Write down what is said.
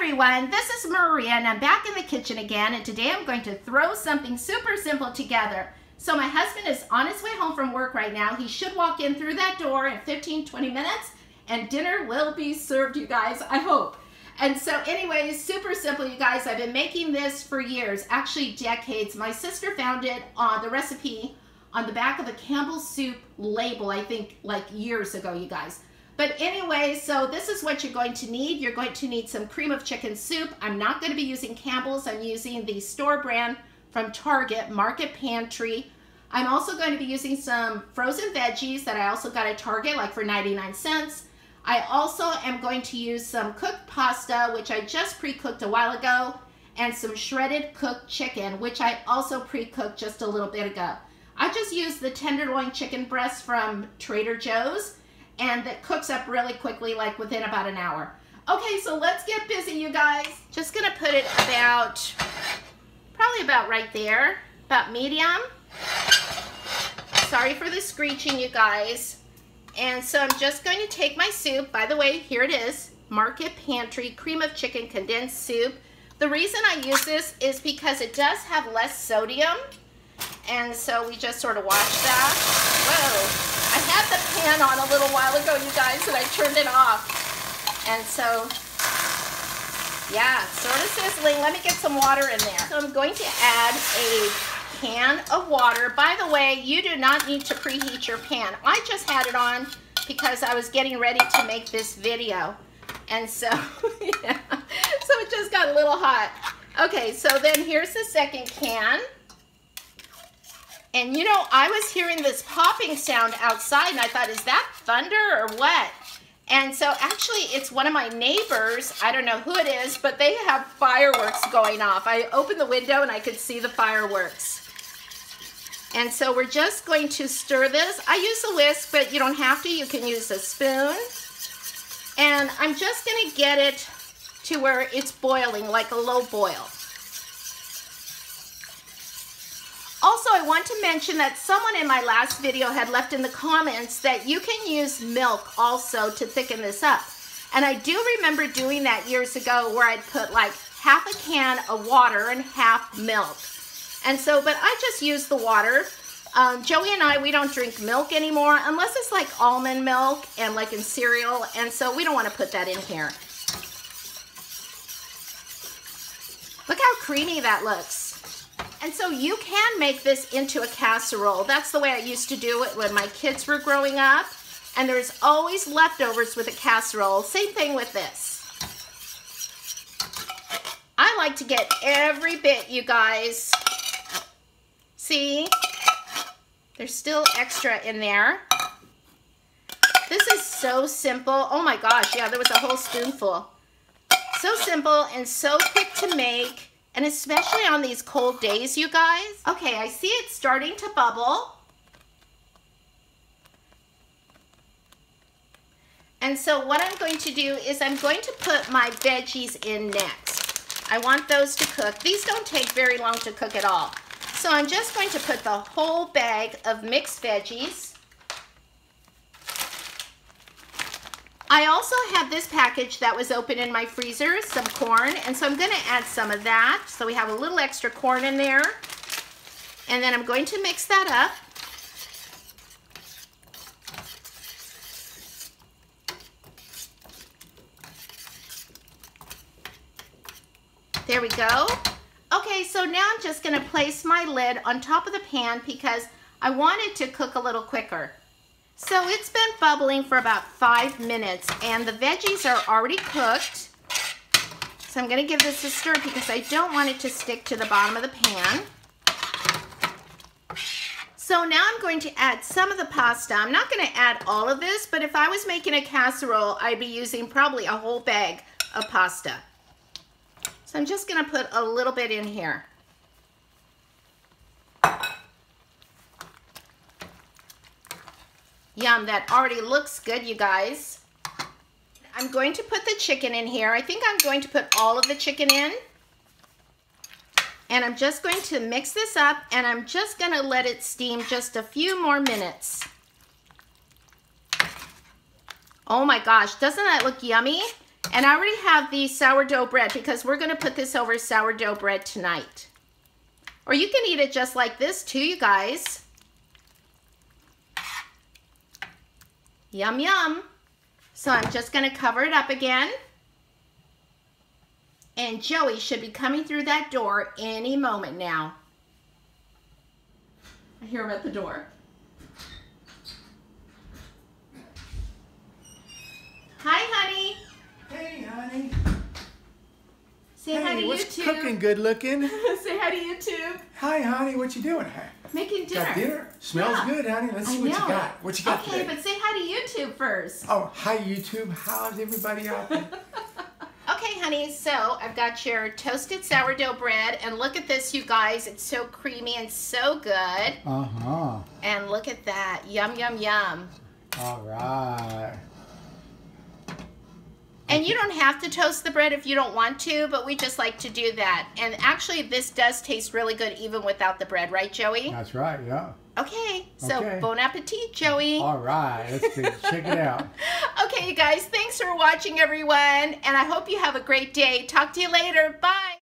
everyone, this is Maria and I'm back in the kitchen again, and today I'm going to throw something super simple together. So my husband is on his way home from work right now. He should walk in through that door in 15-20 minutes and dinner will be served, you guys, I hope. And so anyways, super simple, you guys. I've been making this for years, actually decades. My sister found it on the recipe on the back of a Campbell's soup label, I think like years ago, you guys. But anyway, so this is what you're going to need. You're going to need some cream of chicken soup. I'm not going to be using Campbell's. I'm using the store brand from Target, Market Pantry. I'm also going to be using some frozen veggies that I also got at Target, like for 99 cents. I also am going to use some cooked pasta, which I just pre-cooked a while ago, and some shredded cooked chicken, which I also pre-cooked just a little bit ago. I just used the tenderloin chicken breast from Trader Joe's, and that cooks up really quickly, like within about an hour. Okay, so let's get busy, you guys. Just gonna put it about, probably about right there, about medium. Sorry for the screeching, you guys. And so I'm just going to take my soup. By the way, here it is, Market Pantry cream of chicken condensed soup. The reason I use this is because it does have less sodium. And so we just sort of wash that. Whoa. I had the pan on a little while ago, you guys, and I turned it off. And so, yeah, sort of sizzling. Let me get some water in there. So I'm going to add a can of water. By the way, you do not need to preheat your pan. I just had it on because I was getting ready to make this video. And so, yeah, so it just got a little hot. Okay, so then here's the second can. And you know, I was hearing this popping sound outside and I thought, is that thunder or what? And so actually it's one of my neighbors, I don't know who it is, but they have fireworks going off. I opened the window and I could see the fireworks. And so we're just going to stir this. I use a whisk, but you don't have to. You can use a spoon. And I'm just gonna get it to where it's boiling, like a low boil. Also, I want to mention that someone in my last video had left in the comments that you can use milk also to thicken this up. And I do remember doing that years ago where I'd put like half a can of water and half milk. And so, but I just use the water. Joey and I, we don't drink milk anymore unless it's like almond milk and like in cereal. And so we don't want to put that in here. Look how creamy that looks. And so you can make this into a casserole. That's the way I used to do it when my kids were growing up. And there's always leftovers with a casserole. Same thing with this. I like to get every bit, you guys. See? There's still extra in there. This is so simple. Oh my gosh, yeah, there was a whole spoonful. So simple and so quick to make. And especially on these cold days, you guys. Okay, I see it starting to bubble. And so what I'm going to do is I'm going to put my veggies in next. I want those to cook. These don't take very long to cook at all. So I'm just going to put the whole bag of mixed veggies. I also have this package that was open in my freezer, some corn, and so I'm going to add some of that. So we have a little extra corn in there. And then I'm going to mix that up. There we go. Okay, so now I'm just going to place my lid on top of the pan because I want it to cook a little quicker. So it's been bubbling for about 5 minutes and the veggies are already cooked. So I'm going to give this a stir because I don't want it to stick to the bottom of the pan. So now I'm going to add some of the pasta. I'm not going to add all of this, but if I was making a casserole, I'd be using probably a whole bag of pasta. So I'm just going to put a little bit in here. Yum, that already looks good, you guys. I'm going to put the chicken in here. I think I'm going to put all of the chicken in. And I'm just going to mix this up and I'm just going to let it steam just a few more minutes. Oh my gosh, doesn't that look yummy? And I already have the sourdough bread because we're going to put this over sourdough bread tonight. Or you can eat it just like this too, you guys. Yum, yum. So I'm just going to cover it up again. And Joey should be coming through that door any moment now. I hear him at the door. Hi, honey. Hey, honey. Say hi to what's YouTube. cooking good looking? Say hi to YouTube. Hi, honey. What you doing? Making dinner. Got dinner? Smells good, honey. Let's see what you got. What you got Okay, today? but say hi to YouTube first. Oh, hi, YouTube. How's everybody out there? Okay, honey, so I've got your toasted sourdough bread, and look at this, you guys. It's so creamy and so good. Uh-huh. And look at that. Yum, yum, yum. All right. And you don't have to toast the bread if you don't want to, but we just like to do that. And actually, this does taste really good even without the bread, right, Joey? That's right, yeah. Okay, so bon appetit, Joey. All right, let's check it out. Okay, you guys, thanks for watching, everyone. And I hope you have a great day. Talk to you later. Bye.